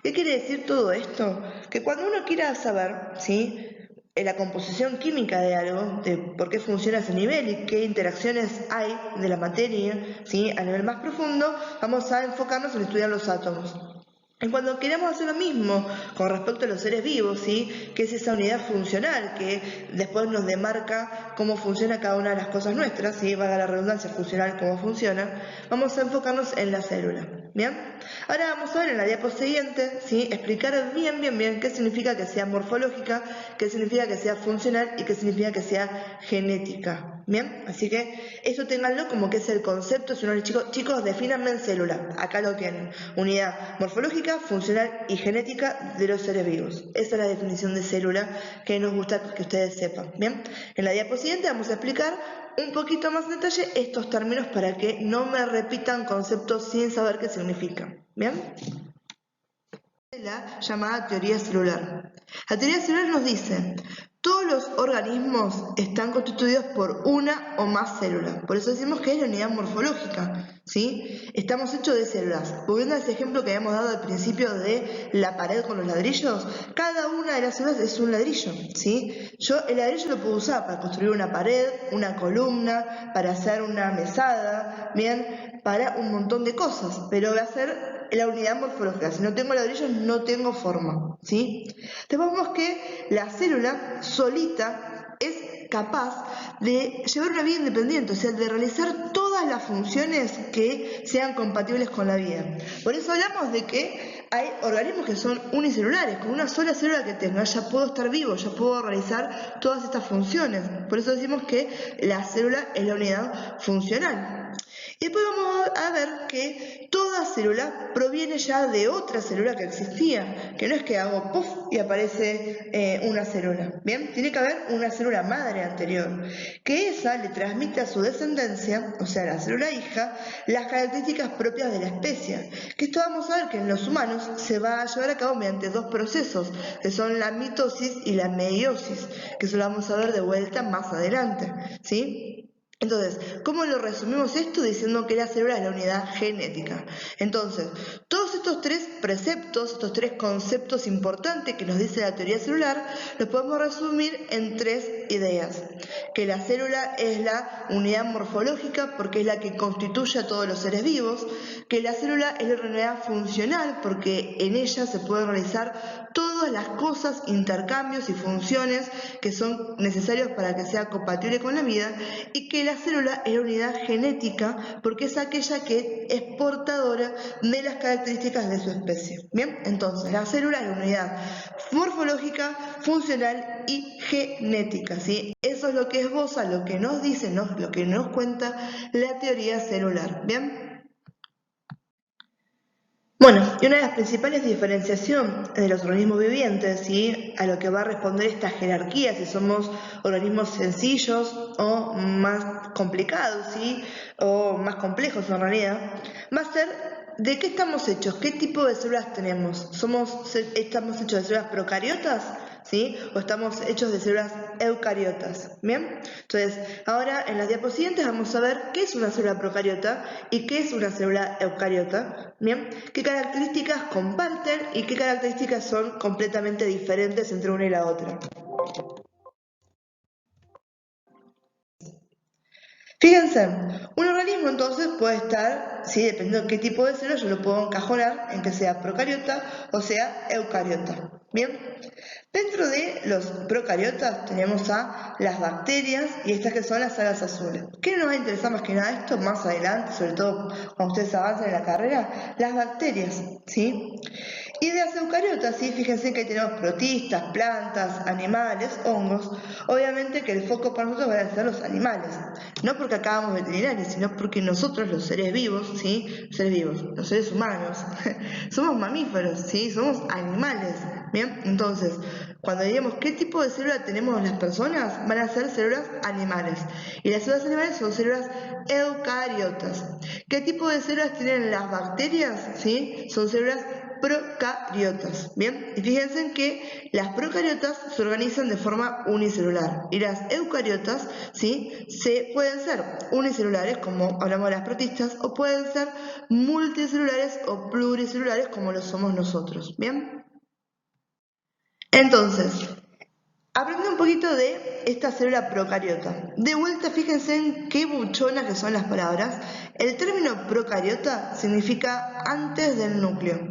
¿Qué quiere decir todo esto? Que cuando uno quiera saber, ¿sí?, la composición química de algo, de por qué funciona ese nivel y qué interacciones hay de la materia, ¿sí?, a nivel más profundo, vamos a enfocarnos en estudiar los átomos. Y cuando queremos hacer lo mismo con respecto a los seres vivos, ¿sí?, que es esa unidad funcional que después nos demarca cómo funciona cada una de las cosas nuestras, ¿sí?, valga la redundancia, funcional, cómo funciona, vamos a enfocarnos en la célula. ¿Bien? Ahora vamos a ver en la diapo siguiente, ¿sí?, explicar bien qué significa que sea morfológica, qué significa que sea funcional y qué significa que sea genética. ¿Bien? Así que eso ténganlo como que es el concepto. Si uno les dice, chicos, defínanme en célula. Acá lo tienen. Unidad morfológica, funcional y genética de los seres vivos. Esa es la definición de célula que nos gusta que ustedes sepan. ¿Bien? En la diapo siguiente vamos a explicar un poquito más en detalle estos términos para que no me repitan conceptos sin saber qué significan. ¿Bien? La llamada teoría celular. La teoría celular nos dice, Todos los organismos están constituidos por una o más células, por eso decimos que es la unidad morfológica, ¿sí? Estamos hechos de células. Volviendo a ese ejemplo que habíamos dado al principio de la pared con los ladrillos, cada una de las células es un ladrillo, ¿sí? El ladrillo lo puedo usar para construir una pared, una columna, para hacer una mesada, bien, para un montón de cosas, pero va a ser la unidad morfológica. Si no tengo ladrillos, no tengo forma, ¿sí? Después vemos que la célula solita es capaz de llevar una vida independiente, o sea, de realizar todas las funciones que sean compatibles con la vida. Por eso hablamos de que hay organismos que son unicelulares, con una sola célula que tenga, ya puedo estar vivo, ya puedo realizar todas estas funciones. Por eso decimos que la célula es la unidad funcional. Y después vamos a ver que toda célula proviene ya de otra célula que existía, que no es que hago puff y aparece una célula, ¿bien? Tiene que haber una célula madre anterior, que esa le transmite a su descendencia, o sea, a la célula hija, las características propias de la especie. Que esto vamos a ver que en los humanos se va a llevar a cabo mediante dos procesos, que son la mitosis y la meiosis, que eso lo vamos a ver de vuelta más adelante, ¿sí? Entonces, ¿cómo lo resumimos esto? Diciendo que la célula es la unidad genética. Entonces, todos estos tres preceptos, estos tres conceptos importantes que nos dice la teoría celular, los podemos resumir en tres ideas. Que la célula es la unidad morfológica porque es la que constituye a todos los seres vivos. Que la célula es la unidad funcional porque en ella se pueden realizar todas las cosas, intercambios y funciones que son necesarios para que sea compatible con la vida. Y que la célula es la unidad genética porque es aquella que es portadora de las características de su especie. Bien, entonces la célula es la unidad morfológica, funcional y genética, ¿sí? Eso es lo que esboza, lo que nos dice, lo que nos cuenta la teoría celular. Bien. Bueno, y una de las principales diferenciaciones de los organismos vivientes, ¿sí?, a lo que va a responder esta jerarquía, si somos organismos sencillos o más complicados, ¿sí?, o más complejos en realidad, va a ser de qué estamos hechos, qué tipo de células tenemos. ¿Estamos hechos de células procariotas? ¿Sí? ¿O estamos hechos de células eucariotas? ¿Bien? Entonces, ahora en las diapositivas siguientes vamos a ver qué es una célula procariota y qué es una célula eucariota. ¿Bien? ¿Qué características comparten y qué características son completamente diferentes entre una y la otra? Fíjense, un organismo entonces puede estar, ¿sí?, dependiendo de qué tipo de célula, yo lo puedo encajonar en que sea procariota o sea eucariota. Bien, dentro de los procariotas tenemos a las bacterias y estas que son las algas azules. ¿Qué nos va a interesar más que nada esto más adelante, sobre todo cuando ustedes avancen en la carrera? Las bacterias, ¿sí? Y de las eucariotas, ¿sí?, fíjense que ahí tenemos protistas, plantas, animales, hongos. Obviamente que el foco para nosotros van a ser los animales, no porque acabamos veterinarios, sino porque nosotros los seres vivos, ¿sí?, los seres humanos, somos mamíferos, ¿sí?, somos animales. Bien, entonces, cuando digamos qué tipo de célula tenemos las personas, van a ser células animales. Y las células animales son células eucariotas. ¿Qué tipo de células tienen las bacterias? ¿Sí? Son células procariotas. Bien, y fíjense que las procariotas se organizan de forma unicelular y las eucariotas, ¿sí?, pueden ser unicelulares, como hablamos de las protistas, o pueden ser multicelulares o pluricelulares, como lo somos nosotros. Bien. Entonces, aprendiendo un poquito de esta célula procariota. De vuelta, fíjense en qué buchonas que son las palabras. El término procariota significa antes del núcleo,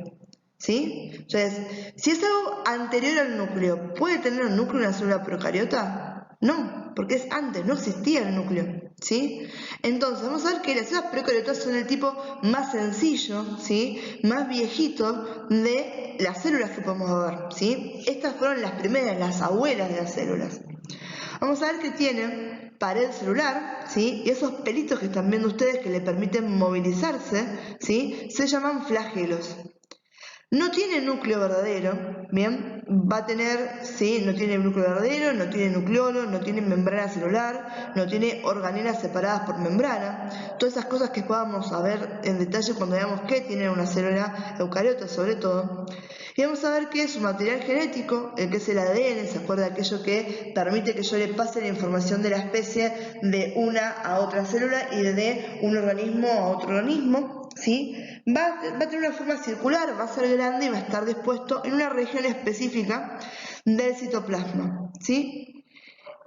¿sí? Entonces, si es algo anterior al núcleo, ¿puede tener un núcleo una célula procariota? No, porque es antes, no existía el núcleo, ¿sí? Entonces, vamos a ver que las células procariotas son el tipo más sencillo, ¿sí?, más viejito de las células que podemos ver, ¿sí? Estas fueron las primeras, las abuelas de las células. Vamos a ver que tienen pared celular, ¿sí?, y esos pelitos que están viendo ustedes que le permiten movilizarse, ¿sí?, se llaman flagelos. No tiene núcleo verdadero, ¿bien? Va a tener, sí, no tiene núcleo verdadero, no tiene nucleolo, no tiene membrana celular, no tiene organelas separadas por membrana. Todas esas cosas que podamos ver en detalle cuando veamos qué tiene una célula eucariota sobre todo. Y vamos a ver que su material genético, el que es el ADN, ¿se acuerda aquello que permite que yo le pase la información de la especie de una a otra célula y de un organismo a otro organismo? ¿Sí? Va a tener una forma circular, va a ser grande y va a estar dispuesto en una región específica del citoplasma, ¿sí?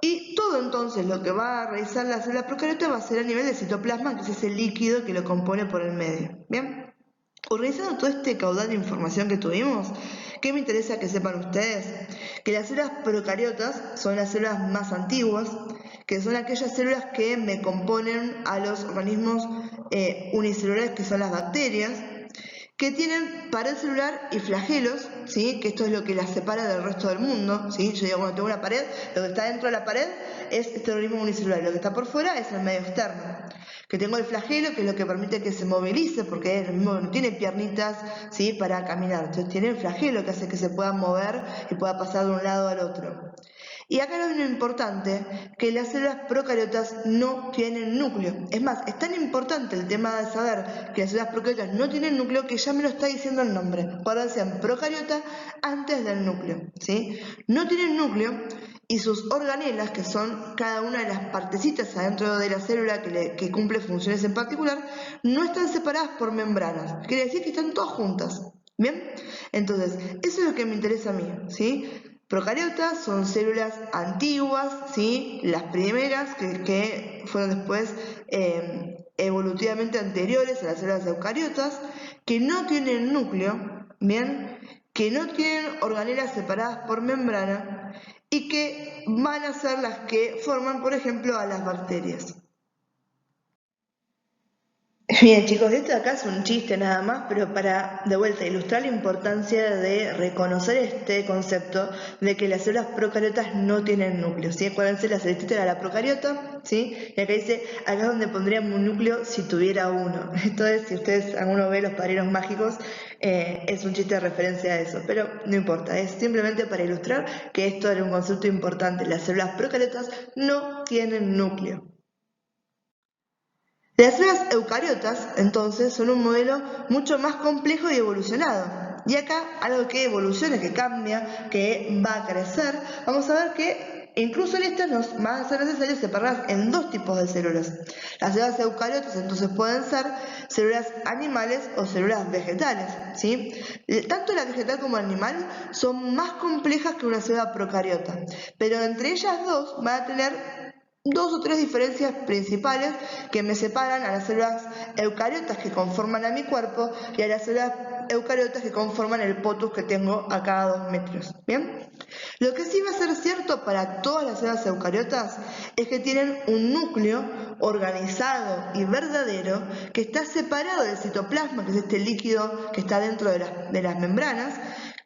Y todo entonces lo que va a realizar la célula procariota va a ser a nivel del citoplasma, que es ese líquido que lo compone por el medio, ¿bien? Organizando todo este caudal de información que tuvimos, ¿qué me interesa que sepan ustedes? Que las células procariotas son las células más antiguas, que son aquellas células que me componen a los organismos unicelulares que son las bacterias, que tienen pared celular y flagelos, ¿sí? Que esto es lo que las separa del resto del mundo, ¿sí? Yo digo, bueno, tengo una pared, lo que está dentro de la pared es este organismo unicelular, lo que está por fuera es el medio externo. Que tengo el flagelo, que es lo que permite que se movilice, porque es lo mismo, no tiene piernitas, ¿sí? Para caminar, entonces tiene el flagelo que hace que se pueda mover y pueda pasar de un lado al otro. Y acá lo importante, que las células procariotas no tienen núcleo. Es más, es tan importante el tema de saber que las células procariotas no tienen núcleo que ya me lo está diciendo el nombre. Acuérdense, en procariota antes del núcleo, ¿sí? No tienen núcleo y sus organelas, que son cada una de las partecitas adentro de la célula que cumple funciones en particular, no están separadas por membranas. Quiere decir que están todas juntas. ¿Bien? Entonces, eso es lo que me interesa a mí, ¿sí? Procariotas son células antiguas, ¿sí? Las primeras que fueron después evolutivamente anteriores a las células eucariotas, que no tienen núcleo, ¿bien? Que no tienen organelas separadas por membrana y que van a ser las que forman, por ejemplo, a las bacterias. Bien chicos, esto de acá es un chiste nada más, pero para de vuelta ilustrar la importancia de reconocer este concepto de que las células procariotas no tienen núcleo, ¿sí? Acuérdense, la celestita era la procariota, ¿sí? Y acá dice, acá es donde pondríamos un núcleo si tuviera uno. Entonces, si ustedes, alguno ve Los Padrinos Mágicos, es un chiste de referencia a eso, pero no importa, es simplemente para ilustrar que esto era un concepto importante, las células procariotas no tienen núcleo. Las células eucariotas, entonces, son un modelo mucho más complejo y evolucionado. Y acá, algo que evoluciona, que cambia, que va a crecer, vamos a ver que incluso en estas nos va a ser necesario separarlas en dos tipos de células. Las células eucariotas, entonces, pueden ser células animales o células vegetales, ¿sí? Tanto la vegetal como la animal son más complejas que una célula procariota, pero entre ellas dos van a tener dos o tres diferencias principales que me separan a las células eucariotas que conforman a mi cuerpo y a las células eucariotas que conforman el potus que tengo a cada 2 metros. ¿Bien? Lo que sí va a ser cierto para todas las células eucariotas es que tienen un núcleo organizado y verdadero que está separado del citoplasma, que es este líquido que está dentro de las membranas,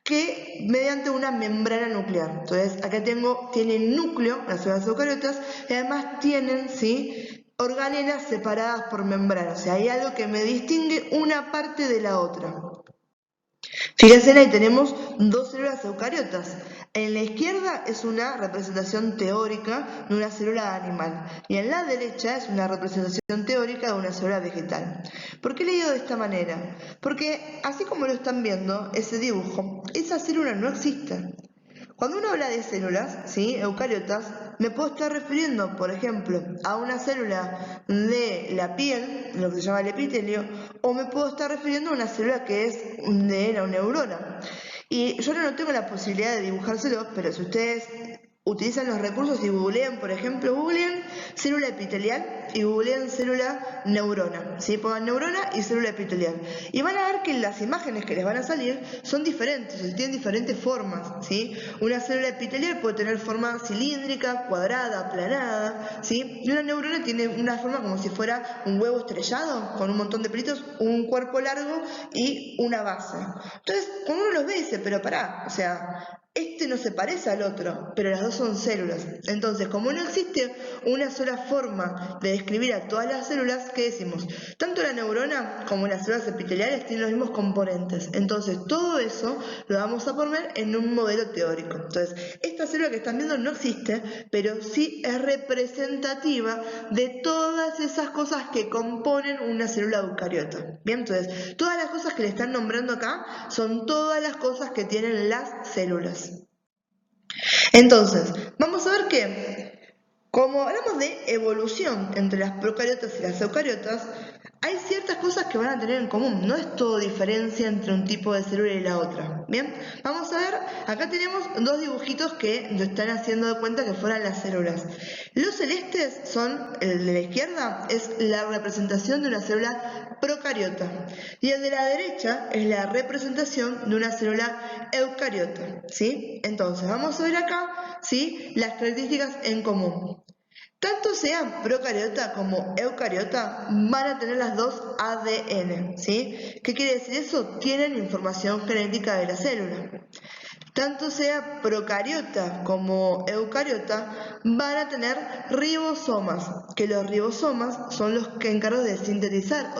que mediante una membrana nuclear. Entonces, acá tienen núcleo, las células eucariotas, y además tienen, ¿sí?, organelas separadas por membrana. O sea, hay algo que me distingue una parte de la otra. Fíjense, ahí tenemos dos células eucariotas. En la izquierda es una representación teórica de una célula animal y en la derecha es una representación teórica de una célula vegetal. ¿Por qué le digo de esta manera? Porque así como lo están viendo, ese dibujo, esa célula no existe. Cuando uno habla de células, ¿sí?, eucariotas, me puedo estar refiriendo, por ejemplo, a una célula de la piel, lo que se llama el epitelio, o me puedo estar refiriendo a una célula que es de la neurona. Y yo no tengo la posibilidad de dibujárselo, pero si ustedes utilizan los recursos y googlean, por ejemplo, googlean célula epitelial y googlean célula neurona, ¿sí? Pongan neurona y célula epitelial y van a ver que las imágenes que les van a salir son diferentes, tienen diferentes formas, ¿sí? Una célula epitelial puede tener forma cilíndrica, cuadrada, aplanada, ¿sí? Y una neurona tiene una forma como si fuera un huevo estrellado con un montón de pelitos, un cuerpo largo y una base. Entonces, cuando uno los ve dice, pero pará, o sea, no se parece al otro, pero las dos son células. Entonces, como no existe una sola forma de describir a todas las células, ¿qué decimos? Tanto la neurona como las células epiteliales tienen los mismos componentes. Entonces, todo eso lo vamos a poner en un modelo teórico. Entonces, esta célula que están viendo no existe, pero sí es representativa de todas esas cosas que componen una célula eucariota. Bien, entonces, todas las cosas que le están nombrando acá son todas las cosas que tienen las células. Entonces, vamos a ver que, como hablamos de evolución entre las procariotas y las eucariotas, hay ciertas cosas que van a tener en común, no es todo diferencia entre un tipo de célula y la otra. Bien, vamos a ver, acá tenemos dos dibujitos que nos están haciendo de cuenta que fueran las células. Los celestes son, el de la izquierda es la representación de una célula procariota y el de la derecha es la representación de una célula eucariota, ¿sí? Entonces, vamos a ver acá, ¿sí?, las características en común. Tanto sean procariota como eucariota, van a tener las dos ADN, ¿sí? ¿Qué quiere decir eso? Tienen información genética de la célula. Tanto sea procariota como eucariota, van a tener ribosomas, que los ribosomas son los que encargan de sintetizar,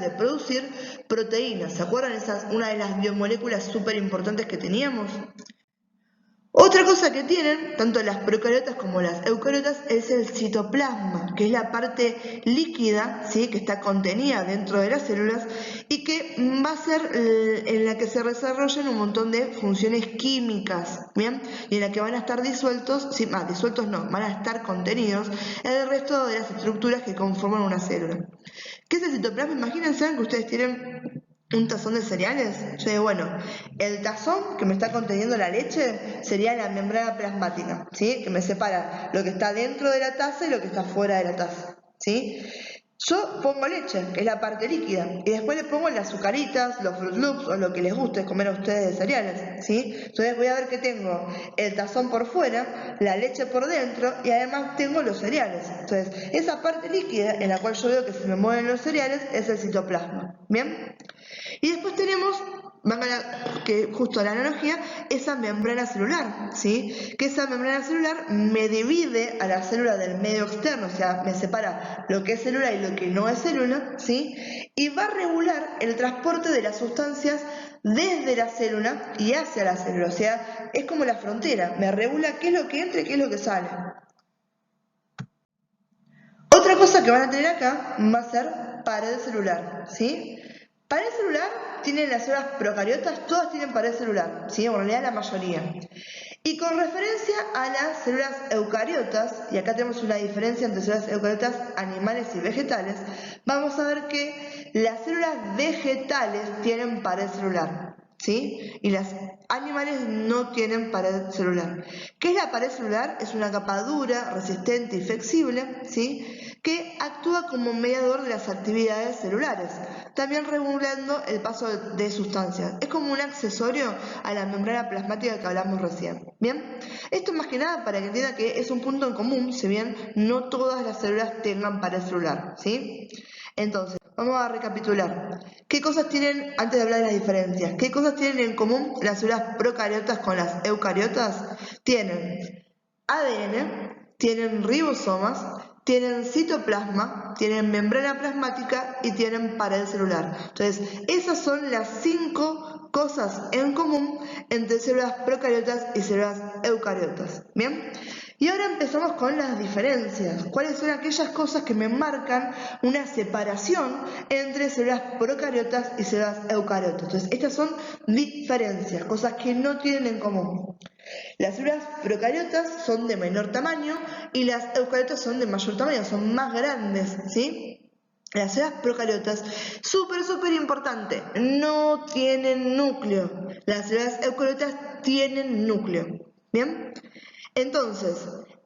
de producir proteínas. ¿Se acuerdan? Esa es una de las biomoléculas súper importantes que teníamos. Otra cosa que tienen, tanto las procariotas como las eucariotas, es el citoplasma, que es la parte líquida, ¿sí?, que está contenida dentro de las células y que va a ser en la que se desarrollan un montón de funciones químicas, ¿bien? Y en la que van a estar disueltos, sí, disueltos no, van a estar contenidos el resto de las estructuras que conforman una célula. ¿Qué es el citoplasma? Imagínense que ustedes tienen un tazón de cereales. Yo digo, bueno, el tazón que me está conteniendo la leche sería la membrana plasmática, ¿sí?, que me separa lo que está dentro de la taza y lo que está fuera de la taza, ¿sí? Yo pongo leche, que es la parte líquida, y después le pongo las azucaritas, los Fruit Loops o lo que les guste comer a ustedes de cereales, ¿sí? Entonces voy a ver que tengo el tazón por fuera, la leche por dentro y además tengo los cereales. Entonces, esa parte líquida en la cual yo veo que se me mueven los cereales es el citoplasma, ¿bien? Y después tenemos, que justo la analogía, esa membrana celular, ¿sí? Que esa membrana celular me divide a la célula del medio externo, o sea, me separa lo que es célula y lo que no es célula, ¿sí? Y va a regular el transporte de las sustancias desde la célula y hacia la célula, o sea, es como la frontera, me regula qué es lo que entra y qué es lo que sale. Otra cosa que van a tener acá va a ser pared celular, ¿sí? Pared celular tienen las células procariotas, todas tienen pared celular, ¿sí? En realidad la mayoría. Y con referencia a las células eucariotas, y acá tenemos una diferencia entre células eucariotas animales y vegetales, vamos a ver que las células vegetales tienen pared celular, ¿sí? Y las animales no tienen pared celular. ¿Qué es la pared celular? Es una capa dura, resistente y flexible, ¿sí?, que actúa como mediador de las actividades celulares, también regulando el paso de sustancias. Es como un accesorio a la membrana plasmática que hablamos recién. ¿Bien? Esto más que nada para que entienda que es un punto en común, si bien no todas las células tengan pared celular, ¿sí? Entonces, vamos a recapitular. ¿Qué cosas tienen, antes de hablar de las diferencias, qué cosas tienen en común las células procariotas con las eucariotas? Tienen ADN, tienen ribosomas, tienen citoplasma, tienen membrana plasmática y tienen pared celular. Entonces, esas son las 5 cosas en común entre células procariotas y células eucariotas. ¿Bien? Y ahora empezamos con las diferencias. ¿Cuáles son aquellas cosas que me marcan una separación entre células procariotas y células eucariotas? Entonces, estas son diferencias, cosas que no tienen en común. Las células procariotas son de menor tamaño y las eucariotas son de mayor tamaño, son más grandes, ¿sí? Las células procariotas, súper importante, no tienen núcleo. Las células eucariotas tienen núcleo, ¿bien? Entonces,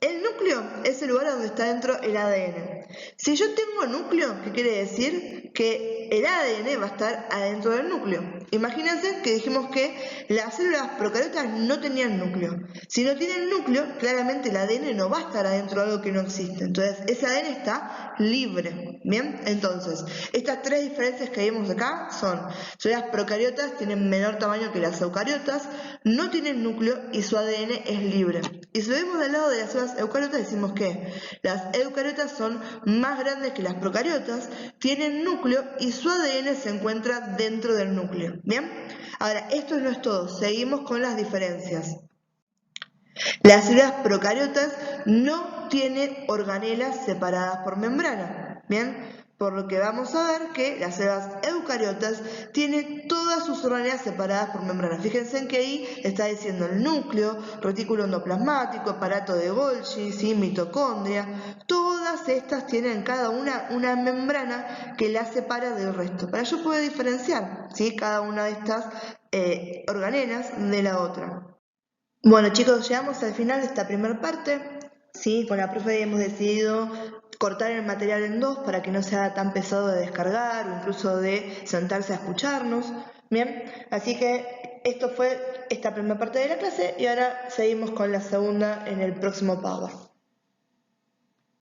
el núcleo es el lugar donde está dentro el ADN. Si yo tengo núcleo, ¿qué quiere decir? Que el ADN va a estar adentro del núcleo. Imagínense que dijimos que las células procariotas no tenían núcleo. Si no tienen núcleo, claramente el ADN no va a estar adentro de algo que no existe. Entonces, ese ADN está libre. ¿Bien? Entonces, estas tres diferencias que vimos acá son: células procariotas tienen menor tamaño que las eucariotas, no tienen núcleo y su ADN es libre. Y si lo vemos del lado de las células eucariotas, decimos que las eucariotas son más grandes que las procariotas, tienen núcleo y su ADN se encuentra dentro del núcleo. ¿Bien? Ahora, esto no es todo, seguimos con las diferencias. Las células procariotas no tienen organelas separadas por membrana. ¿Bien? Por lo que vamos a ver que las células eucariotas tienen todas sus organelas separadas por membrana. Fíjense en que ahí está diciendo el núcleo, retículo endoplasmático, aparato de Golgi, ¿sí? Mitocondria. Todas estas tienen cada una membrana que las separa del resto, para yo poder diferenciar, ¿sí? Cada una de estas organelas de la otra. Bueno, chicos, llegamos al final de esta primera parte. Sí, con la profe hemos decidido cortar el material en dos para que no sea tan pesado de descargar o incluso de sentarse a escucharnos. Bien, así que esto fue esta primera parte de la clase y ahora seguimos con la segunda en el próximo Power.